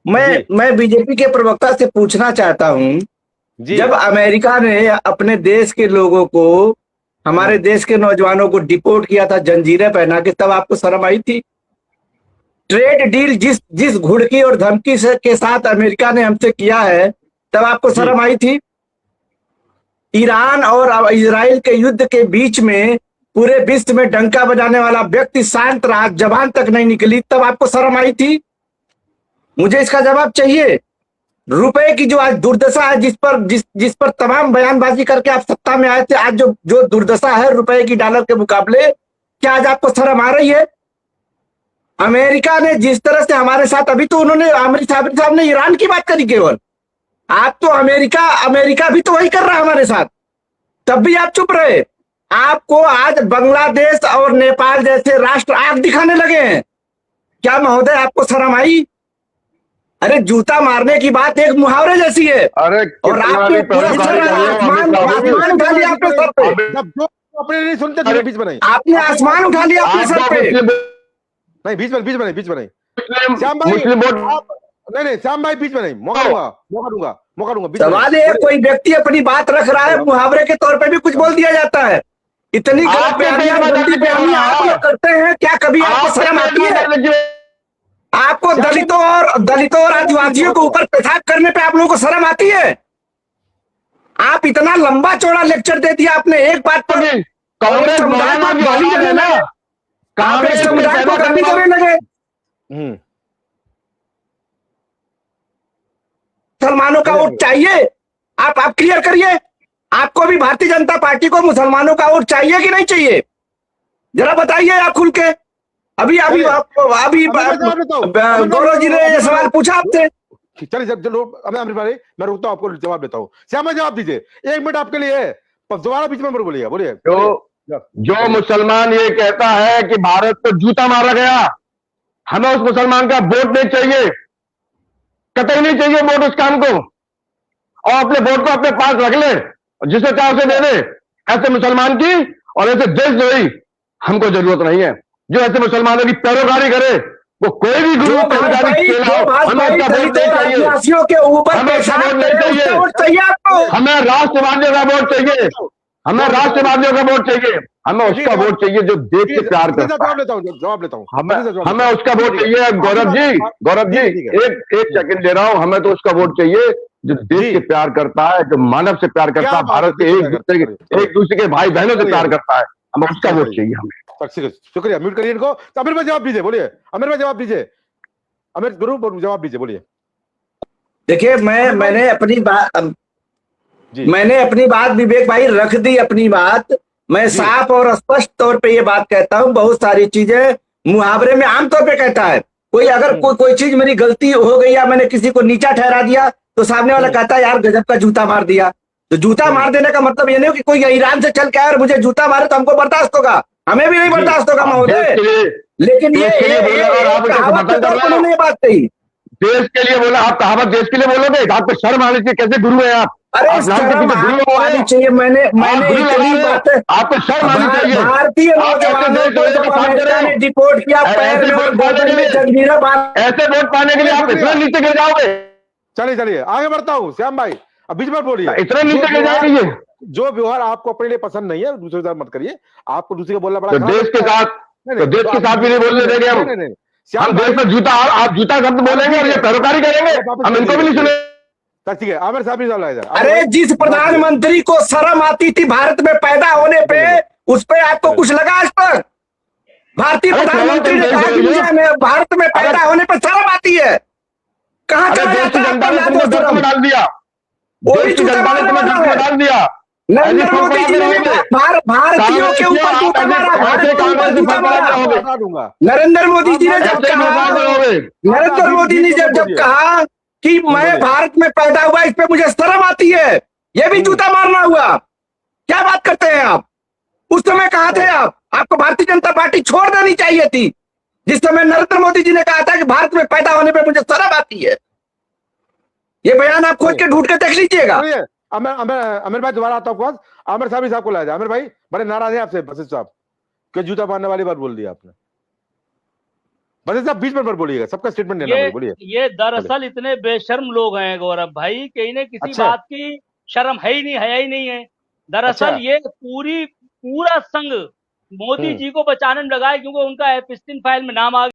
जी मैं बीजेपी के प्रवक्ता से पूछना चाहता हूं, जी। जब अमेरिका ने अपने देश के लोगों को, हमारे देश के नौजवानों को डिपोर्ट किया था जंजीरें पहना के, तब आपको शर्म आई थी? ट्रेड डील जिस जिस घुड़की और धमकी से के साथ अमेरिका ने हमसे किया है, तब आपको जी शर्म आई थी? ईरान और इजराइल के युद्ध के बीच में पूरे विश्व में डंका बजाने वाला व्यक्ति शांत रहा, जबान तक नहीं निकली, तब आपको शर्म आई थी? मुझे इसका जवाब चाहिए। रुपए की जो आज दुर्दशा है, जिस पर तमाम बयानबाजी करके आप सत्ता में आए थे, आज जो जो दुर्दशा है रुपए की डॉलर के मुकाबले, क्या आज आपको शर्म आ रही है? अमेरिका ने जिस तरह से हमारे साथ, अभी तो उन्होंने आमिर साहब ने ईरान की बात करी केवल, आप तो अमेरिका अमेरिका भी तो वही कर रहा है हमारे साथ, तब भी आप चुप रहे। आपको आज बांग्लादेश और नेपाल जैसे राष्ट्र आंख दिखाने लगे हैं। क्या महोदय आपको शर्म आई? अरे जूता मारने की बात एक मुहावरे जैसी है, अरे और आपने पूरा आसमान उठा लिया अपने सर पे। जब जो अपने नहीं सुनते थे बीच में नहीं, आपने आसमान उठा लिया अपने सर पे। नहीं बीच में नहीं। श्याम भाई नहीं श्याम भाई बीच में नहीं, मौका दूंगा। सवाल है, कोई व्यक्ति अपनी बात रख रहा है, मुहावरे के तौर पे भी कुछ बोल दिया जाता है। इतनी गलत बयानी आप लोग करते हैं, क्या कभी आपको शर्म आती है? आपको दलितों और आदिवासियों के ऊपर पेशाब करने पे आप लोगों को शर्म आती है? आप इतना लंबा चौड़ा लेक्चर दे दिया आपने एक बात पर, कांग्रेस समुदाय को गाली करने लगे। मुसलमानों का वोट चाहिए, आप क्लियर करिए। आपको भी भारतीय जनता पार्टी को मुसलमानों का वोट चाहिए कि नहीं चाहिए? जरा बताइए आप खुल के। अभी गौरव जी ने ये सवाल पूछा आपसे। चलिए चलो, अमृत भाई मैं रुकता हूँ, आपको जवाब देता हूँ। श्यामा जवाब दीजिए, 1 मिनट आपके लिए है, दोबारा बीच में बोलिए। जो मुसलमान ये कहता है कि भारत को जूता मारा गया, हमें उस मुसलमान का वोट नहीं चाहिए, कतई नहीं चाहिए वोट उस काम को, और अपने वोट को अपने पास रख ले, जिसे चाहे उसे दे दे। ऐसे मुसलमान की और ऐसे देशद्रोही हमको जरूरत नहीं है। जो ऐसे मुसलमानों की पैरोकारी करे, वो कोई भी गुरु के ऊपर हमें राष्ट्रवादियों का वोट चाहिए, हमें राष्ट्रवादियों का वोट चाहिए, हमें उसका वोट चाहिए जो देश से प्यार करता है। जवाब लेता हूँ, हमें उसका वोट चाहिए। गौरव जी एक सेकंड दे रहा हूं। हमें तो उसका वोट चाहिए जो देश से प्यार करता है, जो मानव से प्यार करता है, भारत के एक दूसरे के भाई बहनों से प्यार करता है। हमें उसका वोट चाहिए। हमें शुक्रिया, म्यूट करिए इनको। अमीर भाई जवाब दीजिए, बोलिए। अमीर भाई जवाब दीजिए, अमीर गुरु जवाब दीजिए, बोलिए। देखिए, मैंने अपनी बात विवेक भाई रख दी अपनी बात। मैं साफ और स्पष्ट तौर पे ये बात कहता हूँ। बहुत सारी चीजें मुहावरे में आमतौर पे कहता है कोई, अगर कोई चीज मेरी गलती हो गई या मैंने किसी को नीचा ठहरा दिया, तो सामने वाला कहता है यार गजब का जूता मार दिया। तो जूता मार देने का मतलब ये नहीं कि कोई ईरान से चल के आए और मुझे जूता मारे तो हमको बर्दाश्त होगा, हमें भी नहीं बर्दाश्त होगा महोदय। लेकिन ये बात कही देश के लिए बोला, आप कहावत देश के लिए बोलोगे? आपको शर्म आनी चाहिए। कैसे गुरु है आप? अरे शर्म आनी चाहिए। मैंने आपको शर्म आनी चाहिए। भारतीय नौजवानों को डिपोर्ट किया, ऐसे वोट पाने के लिए आप इतना नीचे गिर जाओगे। चलिए आगे बढ़ता हूँ। श्याम भाई अब बीच में बोलिए। इतना नीचे गिर जाएंगे। जो व्यवहार आपको अपने लिए पसंद नहीं है, दूसरे के साथ मत करिए। आपको दूसरे को बोलना बड़ा देश के साथ भी नहीं बोलने देंगे हम देश में जूता, आप जूता शब्द बोलेंगे और ये पैरोकारी करेंगे, हम इनको भी नहीं सुने। ठीक है, आमिर साहब इधर। अरे जिस प्रधानमंत्री को शर्म आती थी भारत में पैदा होने पे, उस पे आपको कुछ लगा आज तक? भारतीय प्रधानमंत्री ने कहा कि मुझे भारत में पैदा होने पर शर्म आती है। कहाँ चला जाता है? डाल दिया, डाल दिया। नरेंद्र मोदी जी ने भारतीयों के ऊपर जूता मारा, नरेंद्र मोदी जी ने जब कहा कि मैं भारत में पैदा हुआ, इस पे मुझे शर्म आती है, ये भी जूता मारना हुआ। क्या बात करते हैं आप? उस समय कहाँ थे आप? आपको भारतीय जनता पार्टी छोड़ देनी चाहिए थी जिस समय नरेंद्र मोदी जी ने कहा था कि भारत में पैदा होने पे मुझे शर्म आती है। ये बयान आप खोज के ढूंढ के देख लीजिएगा। अमीर भाई दोबारा आता हूँ। आमिर साहब को लाया जाए। आमिर भाई बड़े नाराज है आपसे वशिष्ठ साहब, कि जूता मारने वाली बात बोल दी आपने। बंदे साहब बीच में मत बोलिएगा, सबका स्टेटमेंट लेना ये मुझे, बोलिए। ये दरअसल इतने बेशर्म लोग हैं गौरव भाई कि इन्हें किसी अच्छा। बात की शर्म है ही नहीं, हया ही नहीं है। दरअसल अच्छा। ये पूरा संघ मोदी जी को बचाने में लगा है, क्योंकि उनका एपिस्टीन फाइल में नाम आ